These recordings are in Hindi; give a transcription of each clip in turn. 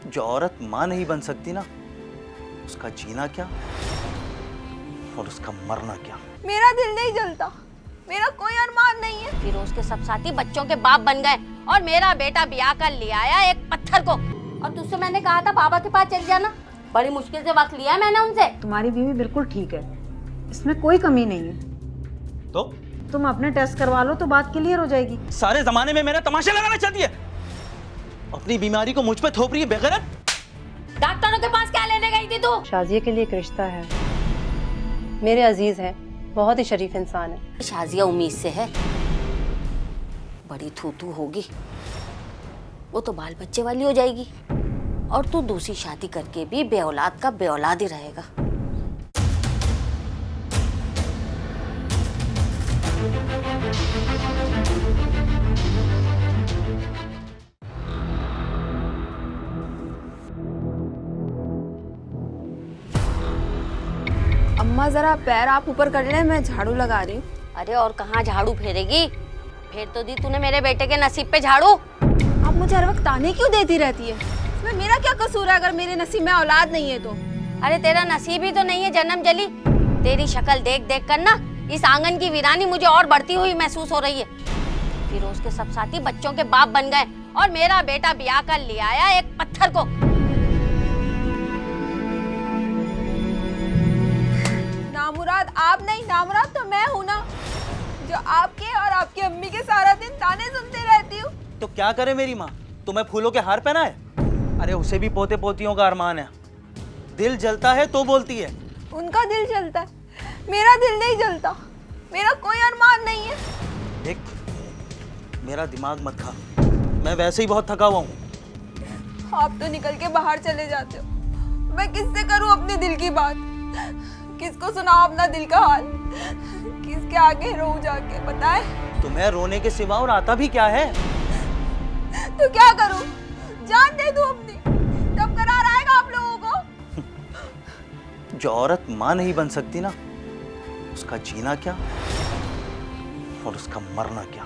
जो औरत माँ नहीं बन सकती ना, उसका जीना क्या और उसका मरना क्या। मेरा दिल नहीं जलता, मेरा कोई अरमान नहीं है। फिरोज के सब साथी बच्चों के बाप बन गए और मेरा बेटा ब्याह कर ले आया एक पत्थर को। और तुझसे मैंने कहा था बाबा के पास चल जाना, बड़ी मुश्किल से वक्त लिया मैंने उनसे। तुम्हारी बीवी बिल्कुल ठीक है, इसमें कोई कमी नहीं है। तो तुम अपने टेस्ट करवा लो तो बात क्लियर हो जाएगी। सारे जमाने में मेरा तमाशा लगाना चाहती है, अपनी बीमारी को मुझ पे थोप रही है बेगैरत। डॉक्टरों के पास क्या लेने गई थी तू? शाजिया के लिए एक रिश्ता है, मेरे अजीज है, बहुत ही शरीफ इंसान है। शाजिया उम्मीद से है, बड़ी थूथू होगी, वो तो बाल बच्चे वाली हो जाएगी और तू दूसरी शादी करके भी बेऔलाद का बेऔलाद ही रहेगा। अम्मा जरा पैर आप ऊपर कर ले, मैं झाड़ू लगा रही हूँ। अरे और कहाँ झाड़ू फेरेगी, फेर तो दी तूने मेरे बेटे के नसीब पे झाड़ू। आप मुझे हर वक्त ताने क्यों देती रहती है? इसमें मेरा क्या कसूर है अगर मेरे नसीब में औलाद नहीं है तो? अरे तेरा नसीब ही तो नहीं है जन्म जली। तेरी शक्ल देख देख कर ना इस आंगन की वीरानी मुझे और बढ़ती हुई महसूस हो रही है। फिरोज के सब साथी बच्चों के बाप बन गए और मेरा बेटा ब्याह कर ले आया एक पत्थर को। नामुराद आप नहीं, नामुराद तो मैं हूँ ना, जो आपके और आपकी अम्मी के सारा दिन ताने सुनती रहती हूँ। तो क्या करे मेरी माँ, तुम्हें फूलों के हार पहना है? अरे उसे भी पोते पोतियों का अरमान है, दिल जलता है तो बोलती है। उनका दिल जलता है, मेरा दिल नहीं जलता, मेरा कोई अरमान नहीं है। देख, मेरा दिमाग मत खा, मैं वैसे ही बहुत थका हुआ हूँ। आप तो निकल के बाहर चले जाते हो, मैं किससे करूँ अपने दिल की बात? किसको सुनाऊं अपना दिल का हाल? किसके आगे रो जाके बताए? तुम्हें रोने के सिवा और आता भी क्या है? तो क्या करूं? जान दे दूं अपनी, तब करार आएगा आप लोगों को। जो औरत माँ नहीं बन सकती ना, उसका जीना क्या और उसका मरना क्या।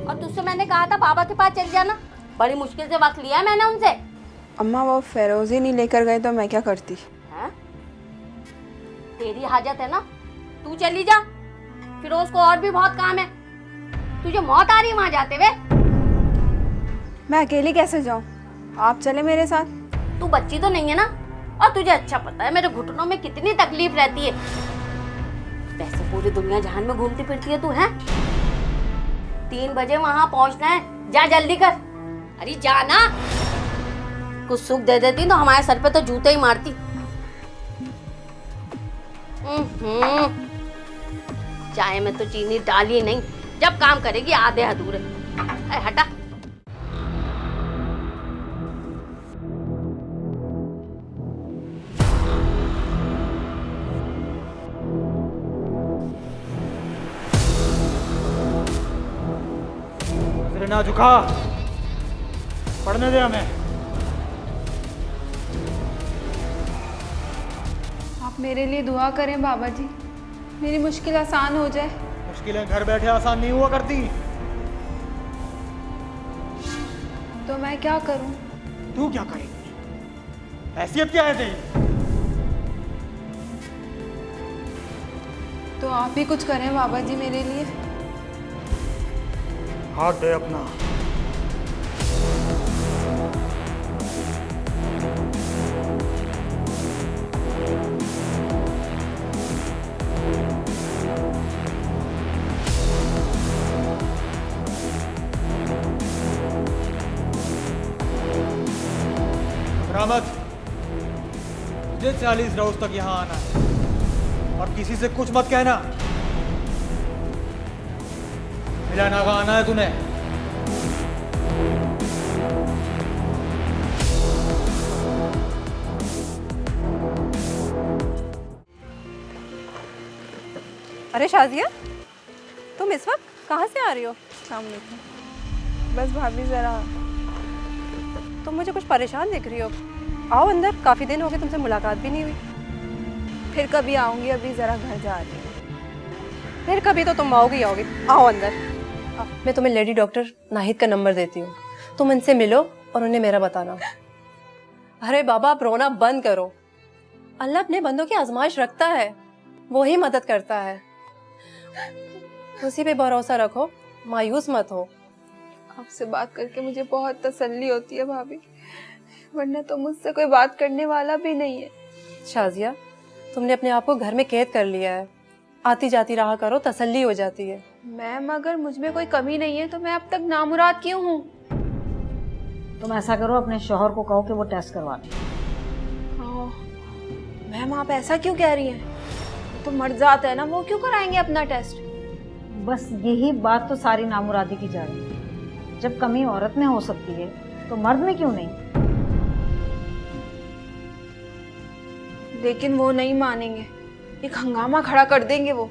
और तुझसे मैंने कहा था बाबा के पास चल जाना, बड़ी मुश्किल से वक्त लिया मैंने उनसे। अम्मा वो फेरोज ही नहीं लेकर गए तो मैं क्या करती? हैं? तेरी हाजत है ना, तू चली जा, फिरोज को और भी बहुत काम है। तुझे मौत आ रही वहां जाते हुए। मैं अकेली कैसे जाऊं? आप चले मेरे साथ। तू बच्ची तो नहीं है ना, और तुझे अच्छा पता है मेरे घुटनों में कितनी तकलीफ रहती है। वैसे पूरी दुनिया जहान में घूमती फिरती है तू, है? 3 बजे वहां पहुंचना है, जा जल्दी कर। अरे जाना, कुछ सुख दे देती तो हमारे सर पे तो जूते ही मारती। चाय में तो चीनी डाली नहीं, जब काम करेगी आधे अधूरे। अरे हटा। ना झुका, पढ़ने दे हमें। आप मेरे लिए दुआ करें बाबा जी, मेरी मुश्किल आसान हो जाए। मुश्किलें घर बैठे आसान नहीं हुआ करती। तो मैं क्या करूं? तू क्या करेगी? हैसियत क्या है तेरी? तो आप ही कुछ करें बाबा जी मेरे लिए। हाथ दे अपना। रामत, तुझे 40 रोज तक यहाँ आना है और किसी से कुछ मत कहना। मिलाना का आना है तूने। अरे शाजिया, तुम इस वक्त कहाँ से आ रही हो? अस्सलाम वालेकुम। बस भाभी जरा। तुम मुझे कुछ परेशान दिख रही हो। आओ अंदर, काफ़ी दिन हो गए तुमसे मुलाकात भी नहीं हुई। फिर कभी आऊंगी, अभी जरा घर जा रही हूँ। फिर कभी तो तुम आओगी आओगी। आओ अंदर। मैं तुम्हें लेडी डॉक्टर नाहिद का नंबर देती हूँ, तुम उनसे मिलो और उन्हें मेरा बताना। अरे बाबा, आप रोना बंद करो। अल्लाह अपने बंदों की आजमाइश रखता है, वो ही मदद करता है। उसी पे भरोसा रखो, मायूस मत हो। आपसे बात करके मुझे बहुत तसल्ली होती है भाभी, वरना तो मुझसे कोई बात करने वाला भी नहीं है। शाजिया, तुमने अपने आप को घर में कैद कर लिया है, आती जाती रहा करो, तसल्ली हो जाती है। मैम, अगर मुझ में कोई कमी नहीं है तो मैं अब तक नामुराद क्यों हूँ? तुम ऐसा करो, अपने शौहर को कहो कि वो टेस्ट करवा दे। मैम, आप ऐसा क्यों कह रही हैं? तो मर्द जात है ना, वो क्यों कराएंगे अपना टेस्ट? बस यही बात तो सारी नामुरादी की जा रही है। जब कमी औरत में हो सकती है तो मर्द में क्यों नहीं? लेकिन वो नहीं मानेंगे, एक हंगामा खड़ा कर देंगे वो।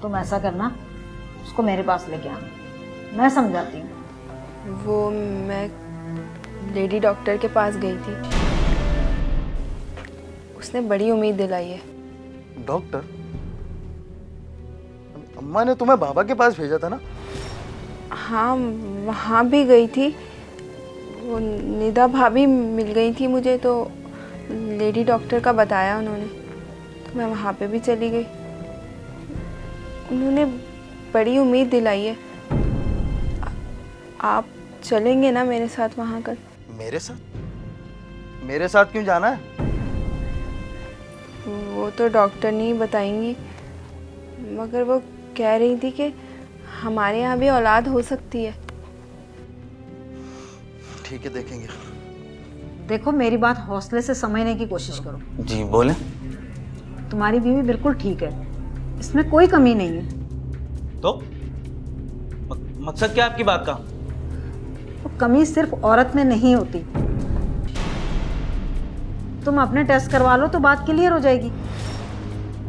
तुम ऐसा करना, उसको मेरे पास लेके आना, मैं समझाती हूँ। वो मैं लेडी डॉक्टर के पास गई थी, उसने बड़ी उम्मीद दिलाई है। डॉक्टर? अम्मा ने तुम्हें बाबा के पास भेजा था ना? हाँ, वहाँ भी गई थी। वो निदा भाभी मिल गई थी मुझे, तो लेडी डॉक्टर का बताया उन्होंने, तो मैं वहाँ पे भी चली गई। उन्होंने बड़ी उम्मीद दिलाई है। आप चलेंगे ना मेरे साथ वहाँ कल? मेरे साथ? मेरे साथ क्यों जाना है? वो तो डॉक्टर नहीं बताएंगी, मगर वो कह रही थी कि हमारे यहाँ भी औलाद हो सकती है। ठीक है, देखेंगे। देखो, मेरी बात हौसले से समझने की कोशिश करो। जी बोले। तुम्हारी बीवी बिल्कुल ठीक है, इसमें कोई कमी नहीं है। तो मकसद क्या है आपकी बात का? वो कमी सिर्फ औरत में नहीं होती। तुम अपने टेस्ट करवा लो तो बात क्लियर हो जाएगी।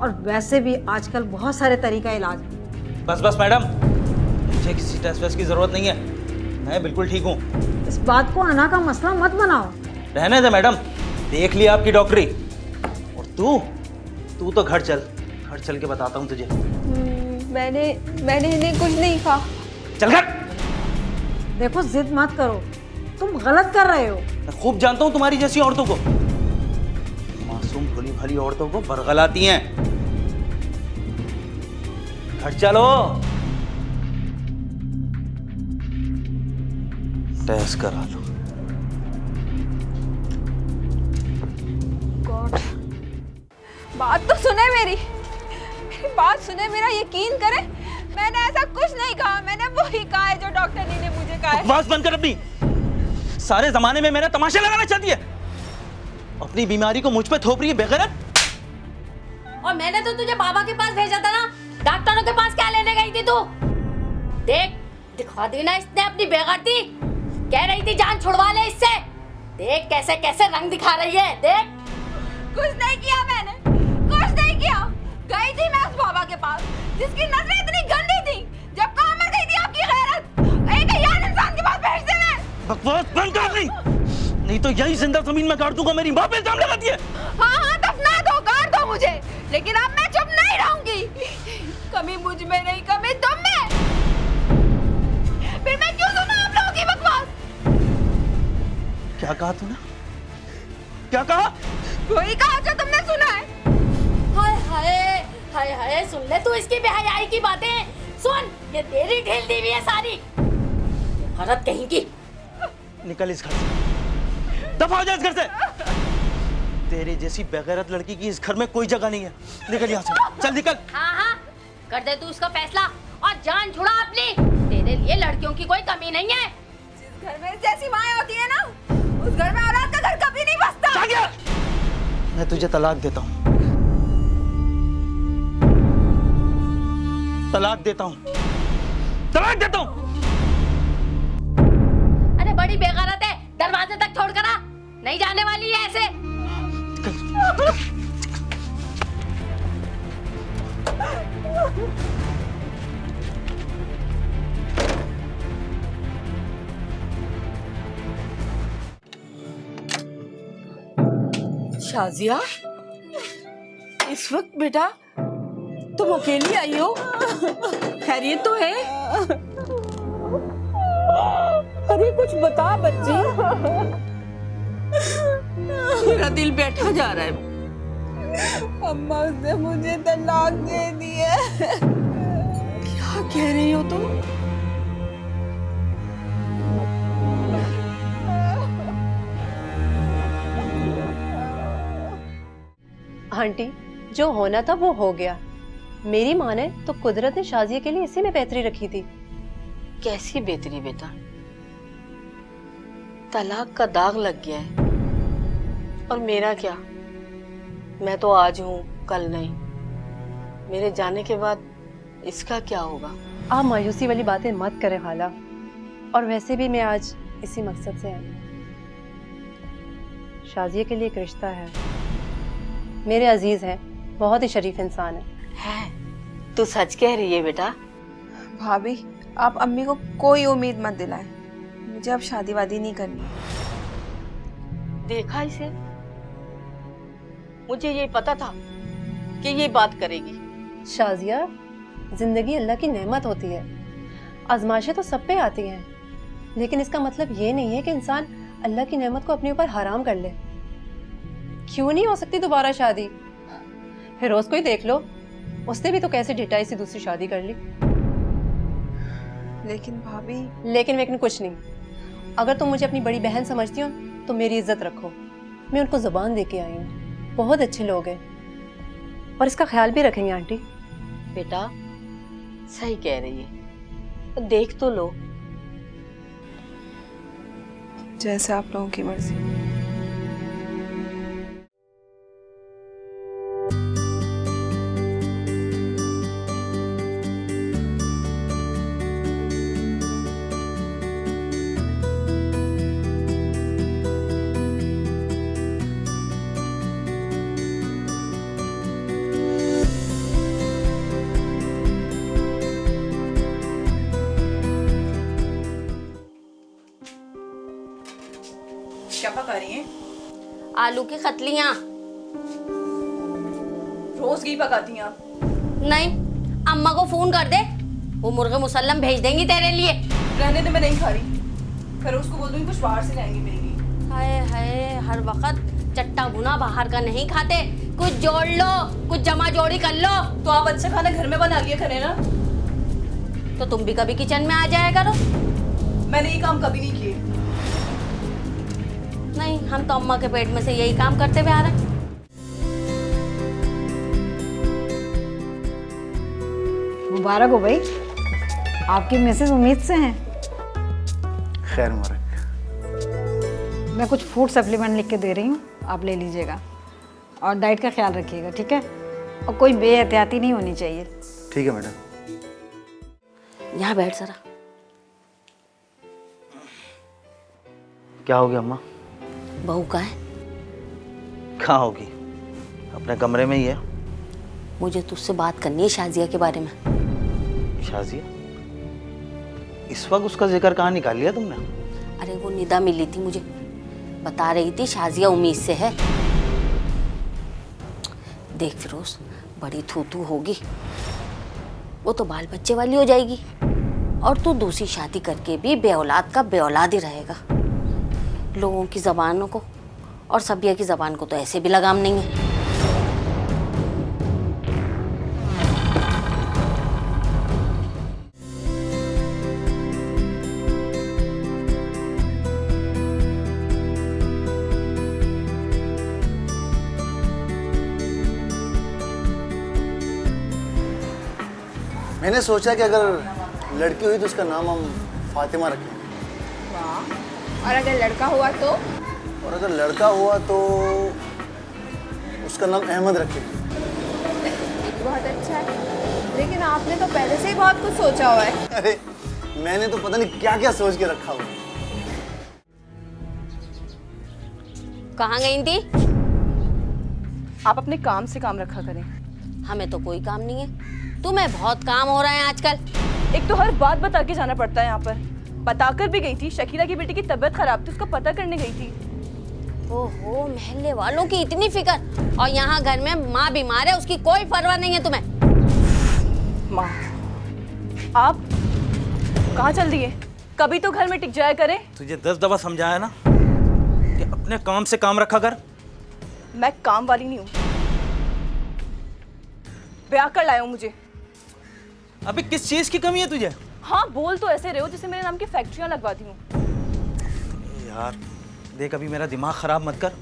और वैसे भी आजकल बहुत सारे तरीका इलाज हैं। बस बस मैडम, मुझे किसी टेस्ट वेस्ट की जरूरत नहीं है, मैं बिल्कुल ठीक हूँ। इस बात को अना का मसला मत बनाओ। रहने दे मैडम, देख लिया आपकी डॉक्टरी। और तू तो घर चल के बताता हूँ तुझे। मैंने इन्हें कुछ नहीं कहा। चल घर। देखो, जिद मत करो, तुम गलत कर रहे हो। मैं खूब जानता हूँ तुम्हारी जैसी औरतों को, मासूम भोली भाली औरतों को बरगलाती हैं। घर चलो, टेस्ट करा लो। गॉड, बात तो सुने मेरी बात सुने, मेरा यकीन करे, मैंने ऐसा कुछ नहीं कहा। मैंने वही कहा है जो डॉक्टर ने मुझे कहा है। बकवास बंद कर अपनी। सारे जमाने में मेरा तमाशा लगाना चाहती है, अपनी बीमारी को मुझ पे थोप रही है बेगैरत। और मैंने तो तुझे बाबा के पास भेजा था ना, डॉक्टरों के पास क्या लेने गई थी तू? देख, दिखा दी ना इसने अपनी बेगैरती। कह रही थी जान छुड़वा ले इससे। देख कैसे कैसे रंग दिखा रही है। देख, कुछ नहीं किया मैंने, कुछ नहीं किया। गई थी मैं उस बाबा के पास जिसकी नजरें इतनी गंदी थी। जब कहाँ मर गई थी आपकी गैरत? एक अयान इंसान के पास भेजते हैं। बकवास बंद कर नहीं तो यही जिंदा जमीन में गाड़ दूंगा। मेरी माँ पे इल्जाम लगाती है। हाँ, दफना दो, गाड़ दो मुझे, लेकिन अब मैं चुप नहीं रहूंगी। कमी मुझ में नहीं, कमी तुम में। फिर मैं क्यों सुना आप लोगों की बकवास? क्या कहा तूने? क्या कहा? वही कहा जो तुमने सुना है। हाय हाय हाय हाय, सुन ले तू इसकी बेहयाई की बातें। सुन, ये तेरी ढील दी हुई है सारी। औरत कहीं की। निकल इस घर से, दफा हो जा इस घर से। तेरे जैसी बेगैरत लड़की की इस घर में कोई जगह नहीं है। निकल यहाँ से, चल निकल। हाँ, कर दे तू उसका फैसला और जान छुड़ा अपनी। तेरे लिए लड़कियों की कोई कमी नहीं है। जिस घर में जैसी माएं होती है ना, उस घर में औलाद का घर कभी नहीं बसता। मैं तुझे तलाक देता हूँ, तलाक देता हूँ, तलाक देता हूँ। अरे बड़ी बेगैरत है, दरवाजे तक छोड़ कर आ। नहीं जाने वाली है ऐसे। शाजिया, इस वक्त बेटा तुम अकेली आई हो? खैरियत तो है? अरे कुछ बता बच्ची। मेरा दिल बैठा जा रहा है। अम्मा उसने मुझे तलाक दे दिया। क्या कह रही हो तुम? आंटी, जो होना था वो हो गया। मेरी माँ ने तो कुदरत ने शाजिया के लिए इसी में बेहतरी रखी थी। कैसी बेहतरी बेटा? तलाक का दाग लग गया है। और मेरा क्या? मैं तो आज हूँ, कल नहीं। मेरे जाने के बाद इसका क्या होगा? आप मायूसी वाली बातें मत करें खाला। और वैसे भी मैं आज इसी मकसद से आई हूँ। शाजिया के लिए एक रिश्ता है, मेरे अजीज हैं, बहुत ही शरीफ इंसान है। तू सच कह रही है बेटा? भाभी, आप अम्मी को कोई उम्मीद मत दिलाएं। मुझे अब शादी वादी नहीं करनी। देखा इसे? मुझे ये पता था कि ये बात करेगी। शाजिया, जिंदगी अल्लाह की नेमत होती है। आजमाइशें तो सब पे आती हैं, लेकिन इसका मतलब ये नहीं है कि इंसान अल्लाह की नेमत को अपने ऊपर हराम कर ले। क्यों नहीं हो सकती दोबारा शादी? फिरोज को ही देख लो, उसने भी तो कैसे ढिठाई से दूसरी शादी कर ली। लेकिन भाभी, लेकिन कुछ नहीं। अगर तुम मुझे अपनी बड़ी बहन समझती हो तो मेरी इज्जत रखो। मैं उनको जुबान दे के आई हूँ, बहुत अच्छे लोग हैं और इसका ख्याल भी रखेंगे आंटी। बेटा सही कह रही है, देख तो लो। जैसे आप लोगों की मर्जी। क्या पका रही हैं? आलू की खतलियाँ। रोज घी पकाती हैं आप? नहीं, अम्मा को फोन कर दे, वो मुर्गे मुसल्लम भेज देंगी तेरे लिए। रहने दे, मैं नहीं खा रही। फिर उसको बोल दूंगी कुछ बाहर से लाएंगे मेरे लिए। हाय हाय, हर वक्त चट्टा भुना बाहर का नहीं खाते, कुछ जोड़ लो, कुछ जमा जोड़ी कर लो। तो आप अच्छा खाना घर में बना लिया करें ना। तो तुम भी कभी किचन में आ जाया करो। मैंने ये काम कभी नहीं किए। नहीं, हम तो अम्मा के पेट में से यही काम करते हुए आ रहे हैं। मुबारक हो भाई, आपकी मिसेज उम्मीद से हैं। खैर मुबारक। मैं कुछ फूड सप्लीमेंट लिख के दे रही हूँ, आप ले लीजिएगा और डाइट का ख्याल रखिएगा, ठीक है? और कोई बेएहतियाती नहीं होनी चाहिए। ठीक है मैडम। यहाँ बैठ जरा। क्या हो गया अम्मा? बहू का है? कहाँ होगी? अपने कमरे में ही है। मुझे तुझसे बात करनी है शाजिया के बारे में। शाजिया? इस वक्त उसका जिक्र कहाँ निकाल लिया तुमने? अरे वो निदा मिली थी मुझे, बता रही थी शाजिया उम्मीद से है। देख फिरोज, बड़ी थूथू होगी, वो तो बाल बच्चे वाली हो जाएगी और तू दूसरी शादी करके भी बेऔलाद का बेऔलाद ही रहेगा। लोगों की जबानों को और सबिया की जबान को तो ऐसे भी लगाम नहीं है। मैंने सोचा कि अगर लड़की हुई तो उसका नाम हम फातिमा रखेंगे। और अगर लड़का हुआ तो? और अगर लड़का हुआ तो उसका नाम अहमद रखेंगे। बहुत अच्छा है, लेकिन आपने तो पहले से ही बहुत कुछ सोचा हुआ है। अरे मैंने तो पता नहीं क्या क्या सोच के रखा हुआ। कहाँ गई थी? आप अपने काम से काम रखा करें। हमें तो कोई काम नहीं है, तुम्हें बहुत काम हो रहा है आजकल। एक तो हर बात बता के जाना पड़ता है यहाँ पर। बताकर भी गई थी, शकीला की बेटी की तबीयत खराब थी, उसका पता करने गई थी। ओहो, महल्ले वालों की इतनी फिक्र और यहाँ घर में माँ बीमार है, उसकी कोई परवाह नहीं है तुम्हें। माँ, आप कहाँ चल दिए? कभी तो घर में टिक जाया करें। तुझे 10 दफा समझाया ना कि अपने काम से काम रखा कर। मैं काम वाली नहीं हूँ। ब्याह कर लाए हो मुझे। अबे किस चीज की कमी है तुझे? हाँ, बोल तो ऐसे रहे हो जैसे मेरे नाम की फैक्ट्रियाँ लगवाती हूँ। यार देख, अभी मेरा दिमाग खराब मत कर,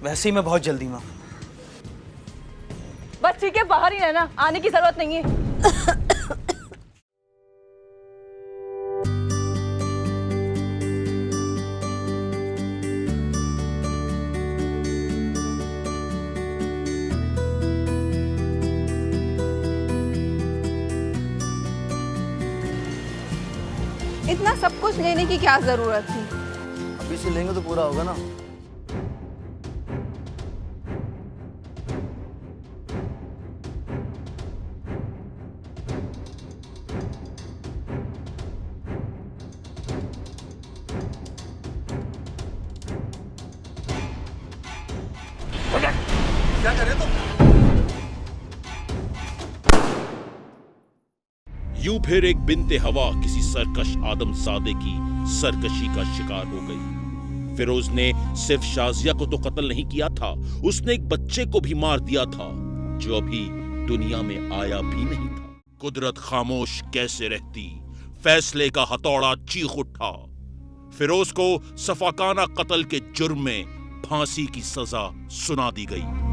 वैसे ही मैं बहुत जल्दी में हूं। बस ठीक है, बाहर ही रहना, आने की जरूरत नहीं है। इतना सब कुछ लेने की क्या जरूरत थी? अभी से लेंगे तो पूरा होगा ना। क्या कर रहे तुम? यूं फिर एक बिनते हवा किसी सरकश आदमजादे की सरकशी का शिकार हो गई। फिरोज ने सिर्फ शाजिया को तो कत्ल नहीं किया था, उसने एक बच्चे को भी मार दिया था जो अभी दुनिया में आया भी नहीं था। कुदरत खामोश कैसे रहती, फैसले का हथौड़ा चीख उठा। फिरोज को सफाकाना कत्ल के जुर्म में फांसी की सजा सुना दी गई।